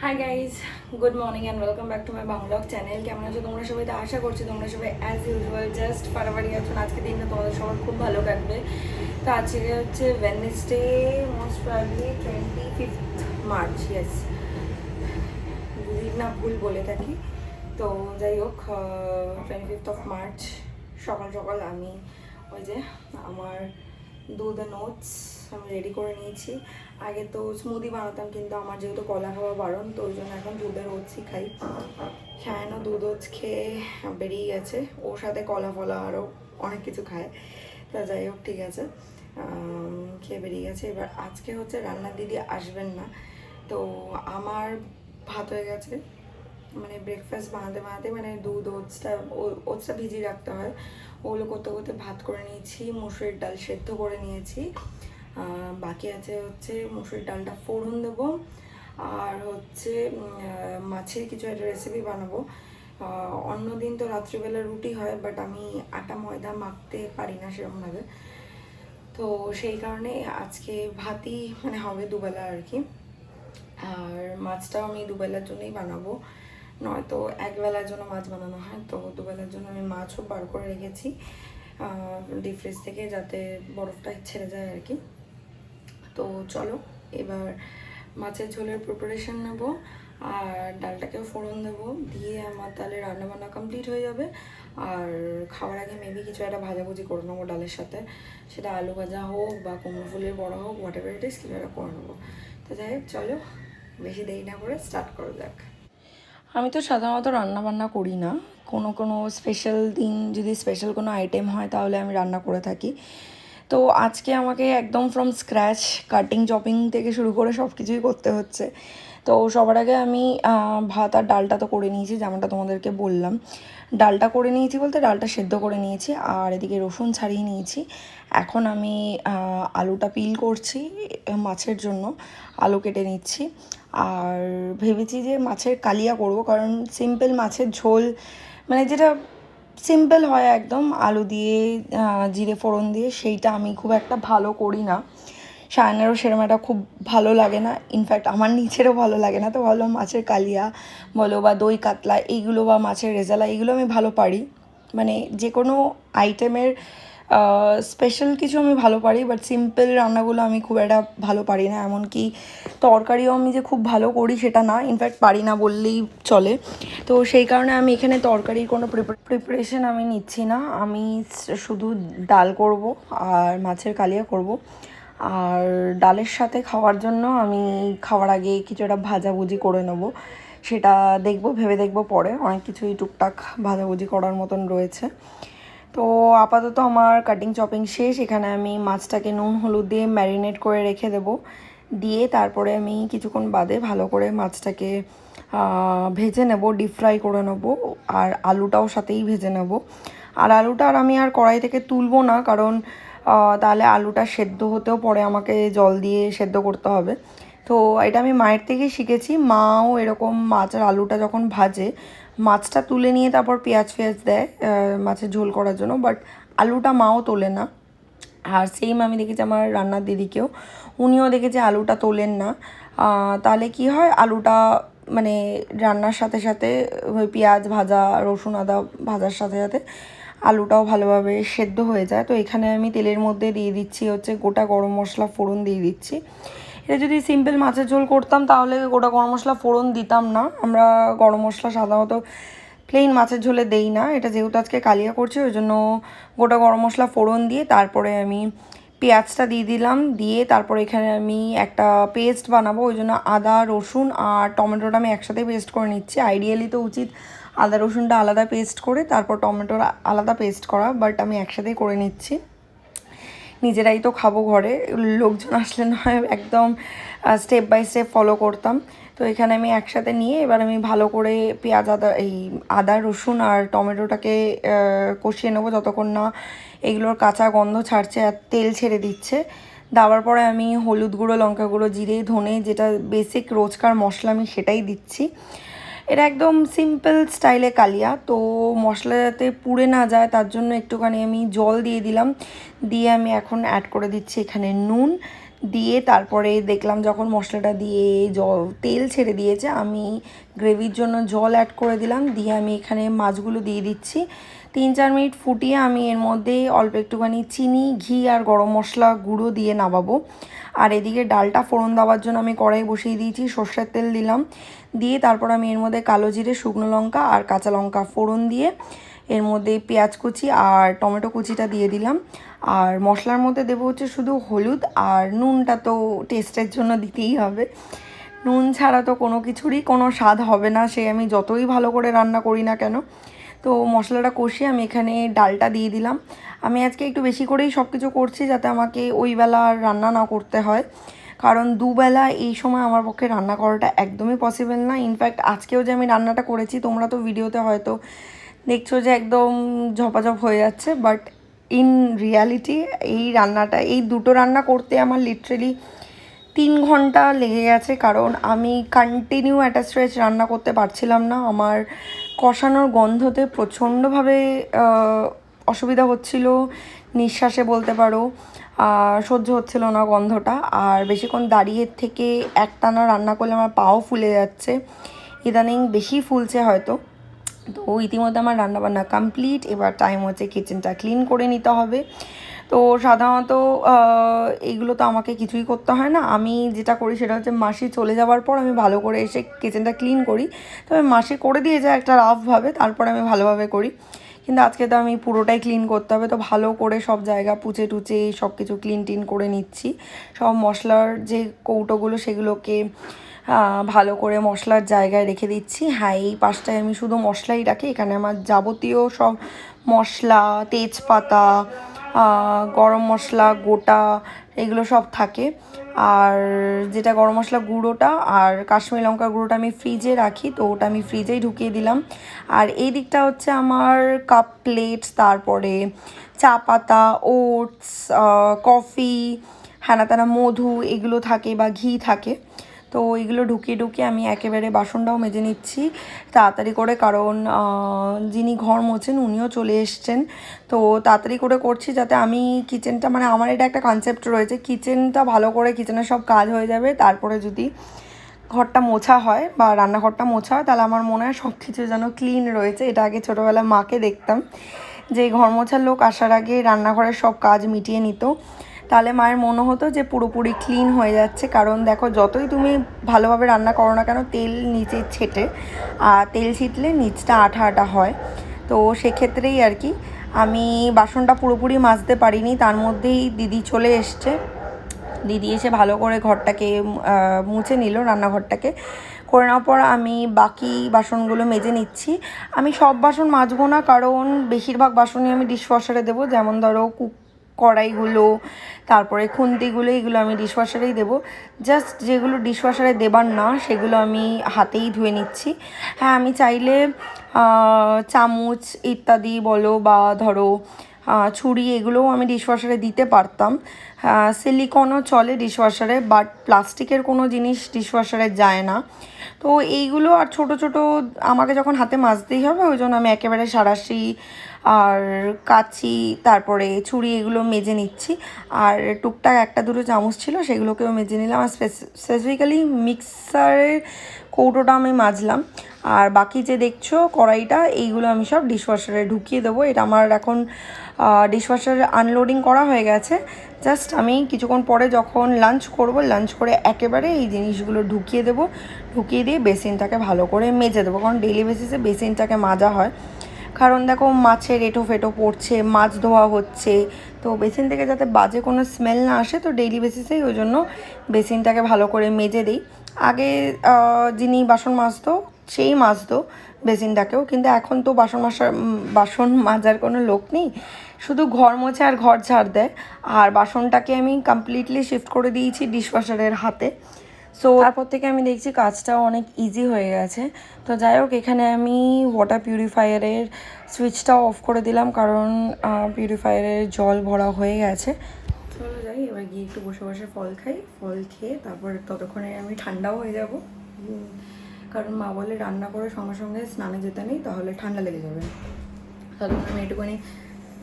Hi guys, good morning and welcome back to my Bangla channel. কেমন আছো তোমরা সবাই? তো আশা করছি তোমরা সবাই অ্যাজ ইউজুয়াল জাস্ট ফাটাফাটি আছো। আজকে দিনটা তোমাদের সবার খুব ভালো কাটবে। তো আজকে হচ্ছে Wednesday, most probably 25th March. Yes, যদি না ভুল বলে থাকি। তো যাই হোক, 25th মার্চ সকাল সকাল আমি ওই যে আমার দুধ ওটস আমি রেডি করে নিয়েছি। আগে তো স্মুদি বানাতাম, কিন্তু আমার যেহেতু কলা খাওয়া বারণ, তো ওই জন্য এখন দুধের ওটসই খাই। সায়নও দুধ ওটস খেয়ে বেরিয়ে গেছে, ওর সাথে কলা ফলা আরও অনেক কিছু খায়। তা যাই হোক, ঠিক আছে, খেয়ে বেরিয়ে গেছে। এবার আজকে হচ্ছে রান্নার দিদি আসবেন না, তো আমার ভাত হয়ে গেছে। মানে ব্রেকফাস্ট বানাতে বানাতে মানে দুধ ওটসটা ভিজিয়ে রাখতে হয়, ওগুলো করতে করতে ভাত করে নিয়েছি, মুসুরির ডাল সেদ্ধ করে নিয়েছি। বাকি আছে হচ্ছে মুসুরির ডালটা ফোড়ন দেবো, আর হচ্ছে মাছের কিছু একটা রেসিপি বানাবো। অন্য দিন তো রাত্রিবেলা রুটি হয়, বাট আমি আটা ময়দা মাখতে পারি না সেরকমভাবে, তো সেই কারণে আজকে ভাতই মানে হবে দুবেলা আর কি। আর মাছটাও আমি দুবেলার জন্যই বানাবো, নয়তো একবেলার জন্য মাছ বানানো হয়, তো দুবেলার জন্য আমি মাছও বার করে রেখেছি ডিপ ফ্রিজ থেকে, যাতে বরফটা ছেড়ে যায় আর কি। তো চলো এবার মাছের ঝোলের প্রিপারেশন নেব, আর ডালটাকেও ফোড়ন দেবো, দিয়ে আমার তাহলে রান্নাবান্না কমপ্লিট হয়ে যাবে। আর খাওয়ার আগে মেবি কিছু একটা ভাজাভুজি করে নেবো ডালের সাথে, সেটা আলু ভাজা হোক বা কুমড়ো ফুলের বড়া হোক, হোয়াট এভার ইট ইস, কিছু একটা করে নেবো। তো যাই হোক, চলো বেশি দেরি না করে স্টার্ট করা যাক। আমি তো সাধারণত রান্না বান্না করি না, কোনো কোনো স্পেশাল দিন যদি স্পেশাল কোনো আইটেম হয় তাহলে আমি রান্না করে থাকি। তো আজকে আমাকে একদম ফ্রম স্ক্র্যাচ কাটিং চপিং থেকে শুরু করে সব কিছুই করতে হচ্ছে। তো সবার আগে আমি ভাত আর ডালটা তো করে নিয়েছি, যেমনটা তোমাদেরকে বললাম। ডালটা করে নিয়েছি বলতে ডালটা সেদ্ধ করে নিয়েছি, আর এদিকে রসুন ছাড়িয়ে নিয়েছি। এখন আমি আলুটা পিল করছি মাছের জন্য, আলু কেটে নিচ্ছি। আর ভেবেছি যে মাছের কালিয়া করব, কারণ সিম্পল মাছের ঝোল মানে যেটা সিম্পল হয় একদম আলু দিয়ে জিরে ফোড়ন দিয়ে, সেইটা আমি খুব একটা ভালো করি না। সায়নেরও সেরকম একটা খুব ভালো লাগে না, ইনফ্যাক্ট আমার নিজেরও ভালো লাগে না। তো ভালো মাছের কালিয়া বলো বা দই কাতলা এইগুলো বা মাছের রেজালা, এইগুলো আমি ভালো পারি। মানে যে কোনো আইটেমের স্পেশাল কিছু আমি ভালো পারি, বাট সিম্পল রান্নাগুলো আমি খুব একটা ভালো পারি না। এমনকি তরকারিও আমি যে খুব ভালো করি সেটা না, ইনফ্যাক্ট পারি না বললেই চলে। তো সেই কারণে আমি এখানে তরকারির কোনো প্রিপারেশন আমি নিচ্ছি না, আমি শুধু ডাল করব আর মাছের কালিয়া করব। আর ডালের সাথে খাওয়ার জন্য আমি খাওয়ার আগে কিছু একটা ভাজাভুজি করে নেবো, সেটা ভেবে দেখবো পরে, অনেক কিছুই টুকটাক ভাজাভুজি করার মতন রয়েছে। তো আপাতত আমার কাটিং চপিং শেষ, এখানে আমি মাছটাকে নুন হলুদ দিয়ে ম্যারিনেট করে রেখে দেবো, দিয়ে তারপরে আমি কিছুক্ষণ বাদে ভালো করে মাছটাকে ভেজে নেব, ডিপ ফ্রাই করে নেব, আর আলুটাও সাথেই ভেজে নেব। আর আলুটা আর আমি আর কড়াই থেকে তুলবো না, কারণ তাহলে আলুটা সেদ্ধ হতেও পরে আমাকে জল দিয়ে সেদ্ধ করতে হবে। তো এটা আমি মায়ের থেকেই শিখেছি, মাও এরকম মাছ আর আলুটা যখন ভাজে মাছটা তুলে নিয়ে তারপর পেঁয়াজ ফেয়াজ দেয় মাছের ঝোল করার জন্য, বাট আলুটা মাও তোলে না। আর সেম আমি দেখেছি আমার রান্নার দিদিকেও, উনিও দেখেছি আলুটা তোলেন না। তাহলে কি হয়, আলুটা মানে রান্নার সাথে সাথে ওই পেঁয়াজ ভাজা রসুন আদা ভাজার সাথে সাথে আলুটাও ভালোভাবে সেদ্ধ হয়ে যায়। তো এখানে আমি তেলের মধ্যে দিয়ে দিচ্ছি হচ্ছে গোটা গরম মশলা ফোড়ন দিয়ে দিচ্ছি। এটা যদি সিম্পল মাছের ঝোল করতাম তাহলে গোটা গরম মশলা ফোড়ন দিতাম না, আমরা গরম মশলা সাধারণত প্লেন মাছের ঝোলে দেই না। এটা যেহেতু আজকে কালিয়া করছি ওই জন্য গোটা গরম মশলা ফোড়ন দিয়ে তারপরে আমি পেঁয়াজটা দিয়ে দিলাম, দিয়ে তারপরে এখানে আমি একটা পেস্ট বানাবো, ওই জন্য আদা রসুন আর টমেটোটা আমি একসাথে পেস্ট করে নিচ্ছি। আইডিয়ালি তো উচিত আদা রসুনটা আলাদা পেস্ট করে তারপর টমেটোর আলাদা পেস্ট করা, বাট আমি একসাথেই করে নিচ্ছি। নিজেরাই তো খাবো ঘরে, লোকজন আসলে নয় একদম স্টেপ বাই স্টেপ ফলো করতাম। তো এখানে আমি একসাথে নিয়ে এবার আমি ভালো করে পেঁয়াজ আদা রসুন আর টমেটোটাকে কষিয়ে নেবো যতক্ষণ না এগুলোর কাঁচা গন্ধ ছাড়ছে আর তেল ছেড়ে দিচ্ছে। দেওয়ার পরে আমি হলুদ গুঁড়ো লঙ্কা গুঁড়ো জিরে ধনে যেটা বেসিক রোজকার মশলা আমি সেটাই দিচ্ছি। এটা একদম সিম্পল স্টাইলে কালিয়া। তো মশলা যাতে পুড়ে না যায় তার জন্য একটুখানি আমি জল দিয়ে দিলাম, দিয়ে আমি এখন অ্যাড করে দিচ্ছি এখানে নুন, দিয়ে তারপরে দেখলাম যখন মশলাটা দিয়ে তেল ছেড়ে দিয়েছে, আমি গ্রেভির জন্য জল অ্যাড করে দিলাম, দিয়ে আমি এখানে মাছগুলো দিয়ে দিচ্ছি। 3-4 মিনিট ফুটিয়ে আমি এর মধ্যে অল্প একটুখানি চিনি, ঘি আর গরম মশলা গুঁড়ো দিয়ে নামাবো। আর এদিকে ডালটা ফোড়ন দেওয়ার জন্য আমি কড়াই বসিয়ে দিয়েছি, সর্ষের তেল দিলাম, দিয়ে তারপর আমি এর মধ্যে কালো জিরে, শুকনো লঙ্কা আর কাঁচা লঙ্কা ফোড়ন দিয়ে এর মধ্যে পেঁয়াজ কুচি আর টমেটো কুচিটা দিয়ে দিলাম। আর মশলার মধ্যে দেবো হচ্ছে শুধু হলুদ, আর নুনটা তো টেস্টের জন্য দিতেই হবে, নুন ছাড়া তো কোনো কিছুরই কোনো স্বাদ হবে না, সে আমি যতই ভালো করে রান্না করি না কেন। তো মশলাটা কষিয়ে আমি এখানে ডালটা দিয়ে দিলাম। আমি আজকে একটু বেশি করেই সব কিছু করছি যাতে আমাকে ওই বেলা আর রান্না না করতে হয়, কারণ দুবেলা এই সময় আমার পক্ষে রান্না করাটা একদমই পসিবল না। ইনফ্যাক্ট আজকেও যে আমি রান্নাটা করেছি তোমরা তো ভিডিওতে হয়তো দেখছো যে একদম ঝপাঝপ হয়ে যাচ্ছে, বাট ইন রিয়ালিটি এই দুটো রান্না করতে আমার লিটারেলি 3 ঘন্টা লেগে গেছে, কারণ আমি কন্টিনিউ একটা স্ট্রেচ রান্না করতে পারছিলাম না। আমার কষানোর গন্ধতে প্রচণ্ডভাবে অসুবিধা হচ্ছিল, নিঃশ্বাসে বলতে পারো, সহ্য হচ্ছিল না গন্ধটা। আর বেশিক্ষণ দাঁড়িয়ে থেকে একটানা রান্না করলে আমার পাও ফুলে যাচ্ছে, ইদানিং বেশি ফুলছে হয়তো। তো ইতিমধ্যে আমার রান্নাবান্না কমপ্লিট, এবার টাইম হচ্ছে কিচেনটা ক্লিন করে নিতে হবে। তো সাধারণত এইগুলো তো আমাকে কিছুই করতে হয় না, আমি যেটা করি সেটা হচ্ছে মাসি চলে যাওয়ার পর আমি ভালো করে এসে কিচেনটা ক্লিন করি। তবে মাসি করে দিয়ে যায় একটা রাফভাবে, তারপরে আমি ভালোভাবে করি। কিন্তু আজকে তো আমি পুরোটাই ক্লিন করতে হবে, তো ভালো করে সব জায়গা পুছে টুচে সব কিছু ক্লিন টিন করে নিচ্ছি। সব মশলার যে কৌটোগুলো সেগুলোকে ভালো করে মশলার জায়গায় রেখে দিচ্ছি। হ্যাঁ, এই পাশটায় আমি শুধু মশলাই রাখি, এখানে আমার যাবতীয় সব মশলা, তেজপাতা, গরম মশলা গোটা এগুলো সব থাকে। আর যেটা গরম মশলা গুঁড়োটা আর কাশ্মীরি লঙ্কার গুঁড়োটা আমি ফ্রিজে রাখি, তো ওটা আমি ফ্রিজেই ঢুকিয়ে দিলাম। আর এই দিকটা হচ্ছে আমার কাপ প্লেটস, তারপরে চা পাতা, ওটস, কফি, হ্যানা ত্যানা মধু এগুলো থাকে বা ঘি থাকে। তো এগুলো ঢুকিয়ে ঢুকিয়ে আমি একেবারে বাসনটাও মেজে নিচ্ছি তাড়াতাড়ি করে, কারণ যিনি ঘর মোছেন উনিও চলে এসছেন। তো তাড়াতাড়ি করে করছি যাতে আমি কিচেনটা, মানে আমার এটা একটা কনসেপ্ট রয়েছে, কিচেনটা ভালো করে কিচেনের সব কাজ হয়ে যাবে, তারপরে যদি ঘরটা মোছা হয় বা রান্নাঘরটা মোছা হয় তাহলে আমার মনে হয় সব কিছু যেন ক্লিন রয়েছে। এটা আগে ছোটোবেলায় মাকে দেখতাম যে ঘর মোছার লোক আসার আগে রান্নাঘরের সব কাজ মিটিয়ে নিত, তাহলে মায়ের মনে হতো যে পুরোপুরি ক্লিন হয়ে যাচ্ছে। কারণ দেখো, যতই তুমি ভালোভাবে রান্না করো না কেন, তেল নিচে ছেটে, আর তেল ছিটলে নিচটা আঠা আঠা হয়। তো সেক্ষেত্রেই আর কি আমি বাসনটা পুরোপুরি মাজতে পারিনি, তার মধ্যেই দিদি চলে এসছে। দিদি এসে ভালো করে ঘরটাকে মুছে নিল, রান্নাঘরটাকে করে নেওয়ার পর আমি বাকি বাসনগুলো মেজে নিচ্ছি। আমি সব বাসন মাজবো না, কারণ বেশিরভাগ বাসনই আমি ডিশওয়াশারে দেবো। যেমন ধরো কড়াইগুলো, তারপরে খুন্তিগুলো, এগুলো আমি ডিশওয়াশারেই দেবো। জাস্ট যেগুলো ডিশওয়াশারে দেবার না সেগুলো আমি হাতেই ধুয়ে নিচ্ছি। হ্যাঁ, আমি চাইলে চামচ ইত্যাদি বলো বা ধরো ছুরি, এগুলোও আমি ডিশওয়াশারে দিতে পারতাম। সিলিকনও চলে ডিশওয়াশারে, বাট প্লাস্টিকের কোনো জিনিস ডিশওয়াশারে যায় না। তো এইগুলো আর ছোটো ছোটো আমাকে যখন হাতে মাজতেই হবে, ওই জন্য আমি একেবারে সাঁড়াশি আর কাঁচি, তারপরে ছুরি, এগুলো মেজে নিচ্ছি। আর টুকটাক একটা দুটো চামচ ছিল সেগুলোকেও মেজে নিলাম। আর স্পেসিফিক্যালি মিক্সারের কৌটোটা আমি মাজলাম। আর বাকি যে দেখছো কড়াইটা, এইগুলো আমি সব ডিশওয়াশারে ঢুকিয়ে দেবো। এটা আমার এখন ডিশওয়াশার আনলোডিং করা হয়ে গেছে। জাস্ট আমি কিছুক্ষণ পরে যখন লাঞ্চ করব, লাঞ্চ করে একেবারে এই জিনিসগুলো ঢুকিয়ে দেবো, ঢুকিয়ে দিয়ে বেসিনটাকে ভালো করে মেজে দেবো, কারণ ডেইলি বেসিসে বেসিনটাকে মাজা হয়। কারণ দেখো, মাছের এঁটো ফেটো পড়ছে, মাছ ধোয়া হচ্ছে, তো বেসিন থেকে যাতে বাজে কোনো স্মেল না আসে, তো ডেইলি বেসিসেই ওই জন্য বেসিনটাকে ভালো করে মেজে দিই। আগে যিনি বাসন মাজতো সেই মাজতো বেসিনটাকেও, কিন্তু এখন তো বাসন মাজার কোনো লোক নেই, শুধু ঘর মোছে আর ঘর ঝাড় দেয়। আর বাসনটাকে আমি কমপ্লিটলি শিফট করে দিয়েছি ডিশওয়াশারের হাতে। সো তারপর থেকে আমি দেখছি কাজটাও অনেক ইজি হয়ে গেছে। তো যাই হোক, এখানে আমি ওয়াটার পিউরিফায়ারের সুইচটাও অফ করে দিলাম, কারণ পিউরিফায়ারের জল ভরা হয়ে গেছে। চলো যাই, এবার গিয়ে একটু বসে বসে ফল খাই, ফল খেয়ে তারপর ততক্ষণে আমি ঠান্ডাও হয়ে যাব, কারণ মা বলে রান্না করে সঙ্গে সঙ্গে স্নানে যেতে নেই, তাহলে ঠান্ডা লেগে যাবে। তাহলে আমি একটুখানি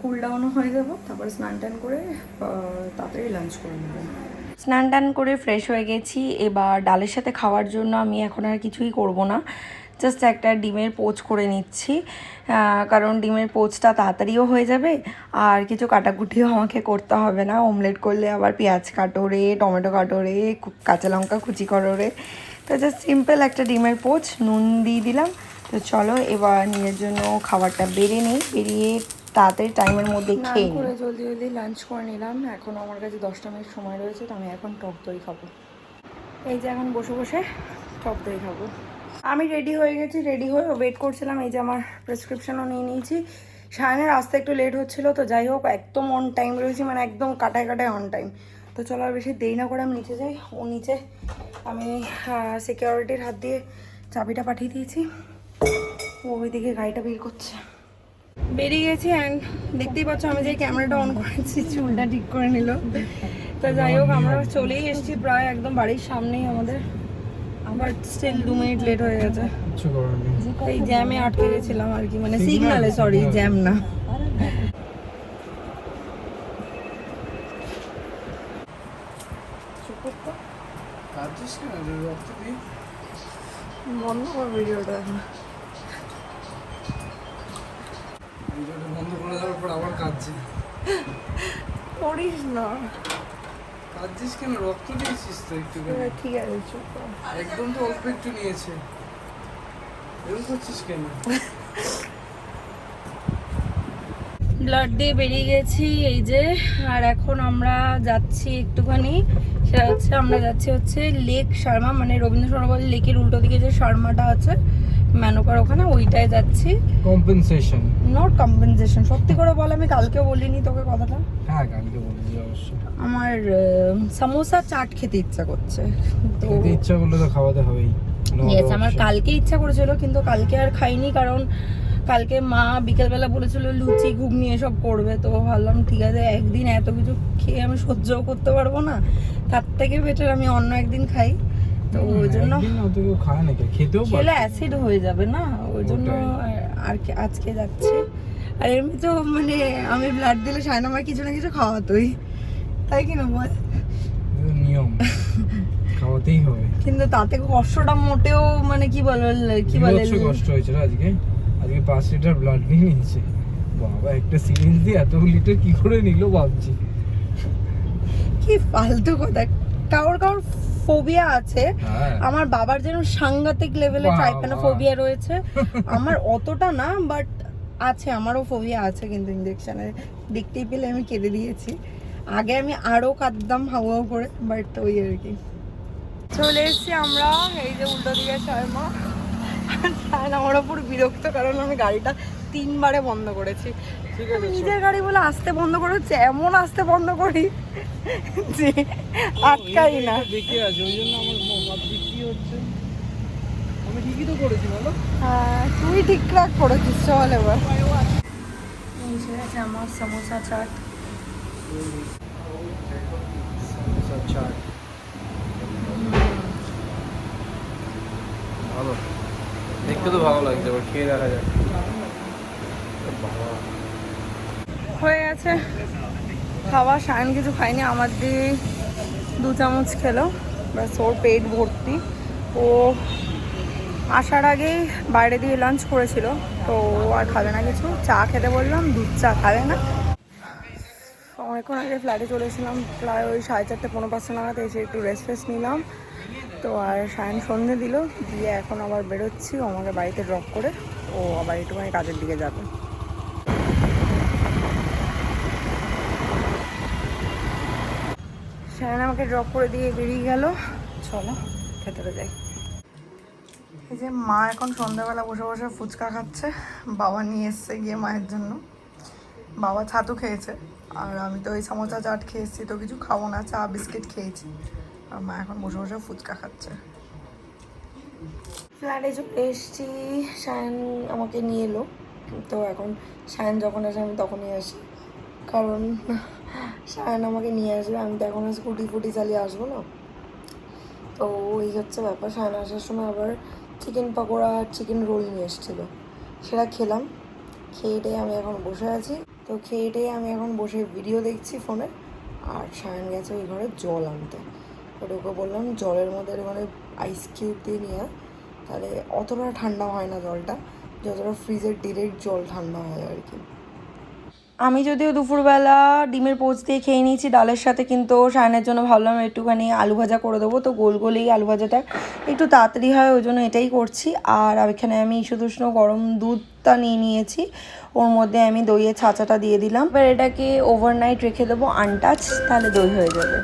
কুল ডাউনও হয়ে যাবো, তারপরে স্নান টান করে তাড়াতাড়ি লাঞ্চ করে নেবো। স্নান টান করে ফ্রেশ হয়ে গেছি, এবার ডালের সাথে খাওয়ার জন্য আমি এখন আর কিছুই করব না, জাস্ট একটা ডিমের পোচ করে নিচ্ছি, কারণ ডিমের পোচটা তাড়াতাড়িও হয়ে যাবে আর কিছু কাটাকুটিও আমাকে করতে হবে না। অমলেট করলে আবার পেঁয়াজ কাটো রে, টমেটো কাটো রে, কাঁচা লঙ্কা কুচি করো রে, তো জাস্ট সিম্পল একটা ডিমের পোচ, নুন দিয়ে দিলাম। তো চলো এবার নিজের জন্য খাবারটা বেরিয়ে নেই, বেরিয়ে তাড়াতাড়ি টাইমের মধ্যে খেয়ে করে জলদি জলদি লাঞ্চ করে নিলাম। এখন আমার কাছে 10টা মিনিট সময় রয়েছে, তো আমি এখন টক দই খাবো। এই যে এখন বসে বসে টক দই খাবো। আমি রেডি হয়ে গেছি, রেডি হয়ে ওয়েট করছিলাম। এই যে আমার প্রেসক্রিপশনও নিয়ে নিয়েছি। সায়নের আসতে একটু লেট হচ্ছিলো, তো যাই হোক একদম অন টাইম রয়েছি, মানে একদম কাটায় কাটায় অন টাইম। তো চলো আর বেশি দেরি না করে আমি নিচে যাই। ও নিচে আমি সিকিউরিটির হাত দিয়ে চাবিটা পাঠিয়ে দিয়েছি, ও ওইদিকে গাড়িটা বের করছে। বেরিয়ে গেছি অ্যান্ড দেখতেই পাচ্ছ আমি যে ক্যামেরাটা অন করেছি চুলটা ঠিক করে নিল। তো যাই হোক আমরা চলেই এসেছি প্রায় একদম বাড়ির সামনেই আমাদের, বাট স্টিল 2 মিনিট লেট হয়ে গেছে। এই জ্যামে আটকে গেছিলাম আর কি, মানে সিগনালে, সরি জ্যাম না। বন্ধ কর ভিডিওটা এখন। বন্ধ করে দেওয়ার পর আবার কাঁদছে। করিস না, কাঁদছিস কেন? রক্ত দিয়েছিস তো একটু। ঠিক আছে চুপ কর। একদম তো অল্প একটু নিয়েছে, এরকম করছিস কেন? ব্লাড দিয়ে বেরিয়ে গেছি এই যে। আর এখন আমরা যাচ্ছি একটুখানি, সেটা হচ্ছে আমরা যাচ্ছি হচ্ছে লেক শর্মা, মানে রবীন্দ্র সরোবর লেকের উল্টো দিকে যে শর্মাটা আছে মেনকার, ওখানে ওইটাই যাচ্ছি। কম্পেনসেশন নট কম্পেনসেশন, সত্যি করে বল, আমি কালকে বলিনি তোকে কথাটা? হ্যাঁ কালকে বলেছি অবশ্যই। আমার সামোসা চাট খেতে ইচ্ছা করছে, তো খেতে ইচ্ছা করলে তো খাওয়াতে হবেই। ইয়েস, আমার কালকে ইচ্ছা করেছিল কিন্তু কালকে আর খাইনি, কারণ কালকে মা বিকেলবেলা বলেছিল লুচি ঘুগনি এসব করবে, তো ভাবলাম ঠিক আছে একদিন এত কিছু খেয়ে আমি সহ্যও করতে পারবো না, তার থেকে বেটার আমি অন্য একদিন খাই। তো ওই জন্য খেলে অ্যাসিড হয়ে যাবে না, ওই জন্য আর আজকে যাচ্ছি। আর এমনি তো মানে আমি ব্লাড দিলে সায়ন আমার কিছু না কিছু খাওয়াতোই, তাই কিনা বল? নিয়ম, খাওয়াতেই হবে। কিন্তু তাতে কষ্টটা মোটেও মানে কি বলে কষ্ট হয়েছে আজকে 5 লিটার ব্লাড নিয়ে নিয়েছে বাবা, একটা সিরিঞ্জ দিয়ে এত লিটার কি করে নিল ভাবছি। কি ফালতু কথা। কারোর ফোবিয়া আছে, আমার বাবার যেন সাংঘাতিক লেভেলের ট্রাইপ্যানোফোবিয়া রয়েছে, আমার অতটা না বাট আছে, আমারও ফোবিয়া আছে। কিন্তু ইনজেকশনে দেখতেই পেলে আমি কেঁদে দিয়েছি, আগে আমি আরও কাঁদতাম হাওয়াও করে, বাট ওই আর কি। চলে এসেছি আমরা এই যে উল্টো দিকে শর্মা। আমার ওপর বিরক্ত, কারণ আমি গাড়িটা 3 বারে বন্ধ করেছি। আমি নিজের গাড়ি বলে আসতে বন্ধ করেছি, এমন আসতে বন্ধ করি যে আটকাই না। দেখে আছে ওই জন্য আমার ভাব বিক্রি হচ্ছে। আমি ঠিকই তো করেছি বলো। হ্যাঁ তুই ঠিকঠাক করেছিস। চল এবার আমার সমোসা চাট। ভালো, দেখতে তো ভালো লাগছে, এবার খেয়ে দেখা যাক। হয়ে গেছে খাওয়া, সায়ন কিছু খাইনি, আমার দিয়ে 2 চামচ খেলো, ব্যাস ওর পেট ভর্তি। ও আসার আগেই বাইরে দিয়ে লাঞ্চ করেছিল, তো ও আর খাবে না কিছু। চা খেতে বললাম, দুধ চা খাবে না। অনেকক্ষণ আগে ফ্ল্যাটে চলে এসেছিলাম, প্রায় ওই 4:30 পৌনে 5টা নাগাদ এসে একটু রেস্ট ফেস্ট নিলাম। তো আর সায়ন সন্ধে দিল, দিয়ে এখন আবার বেরোচ্ছি ও আমাকে বাড়িতে ড্রপ করে, ও আবার একটুখানি কাজের দিকে যাবে। সায়ন আমাকে ড্রপ করে দিয়ে বেরিয়ে গেল। চলো ভেতরে যাই। এই যে মা এখন সন্ধ্যাবেলা বসে বসে ফুচকা খাচ্ছে, বাবা নিয়ে এসছে গিয়ে মায়ের জন্য। বাবা ছাতু খেয়েছে আর আমি তো ওই সমোসা চাট খেয়েছি, তো কিছু খাবো না, চা বিস্কিট খেয়েছি। আর মা এখন বসে বসে ফুচকা খাচ্ছে। ফ্ল্যাটে চলে এসেছি, সায়ন আমাকে নিয়ে এলো। তো এখন সায়ন যখন আসে আমি তখনই আসি, কারণ সায়ন আমাকে নিয়ে আসবে, আমি তো এখন স্কুটি ফুটি চালিয়ে আসবো না। তো এই হচ্ছে ব্যাপার। সায়ন আসার সময় আবার চিকেন পকোড়া আর চিকেন রোল নিয়ে এসেছিলো, সেটা খেলাম। খেয়ে আমি এখন বসে আছি। তো খেয়ে আমি এখন বসে ভিডিও দেখছি ফোনে। আর সায়ন গেছে ওই ঘরে জল আনতে। ওকে বললাম জলের মধ্যে মানে আইস কিউব দিয়ে নিয়ে, তাহলে অতটা ঠান্ডা হয় না জলটা, যতটা ফ্রিজের ডিরেক্ট জল ঠান্ডা হয় আর কি। আমি যদিও দুপুরবেলা ডিমের পোচ দিয়ে খেয়ে নিয়েছি ডালের সাথে, কিন্তু সায়নের জন্য ভাবলাম একটুখানি আলু ভাজা করে দেবো। তো গোল গোল এই আলু ভাজাটা একটু তাড়াতাড়ি হয়, ওই জন্য এটাই করছি। আর এখানে আমি ইসুদুষ্ণ গরম দুধটা নিয়ে নিয়েছি, ওর মধ্যে আমি দইয়ের ছাঁচাটা দিয়ে দিলাম। এবার এটাকে ওভারনাইট রেখে দেবো আনটাচ, তাহলে দই হয়ে যাবে।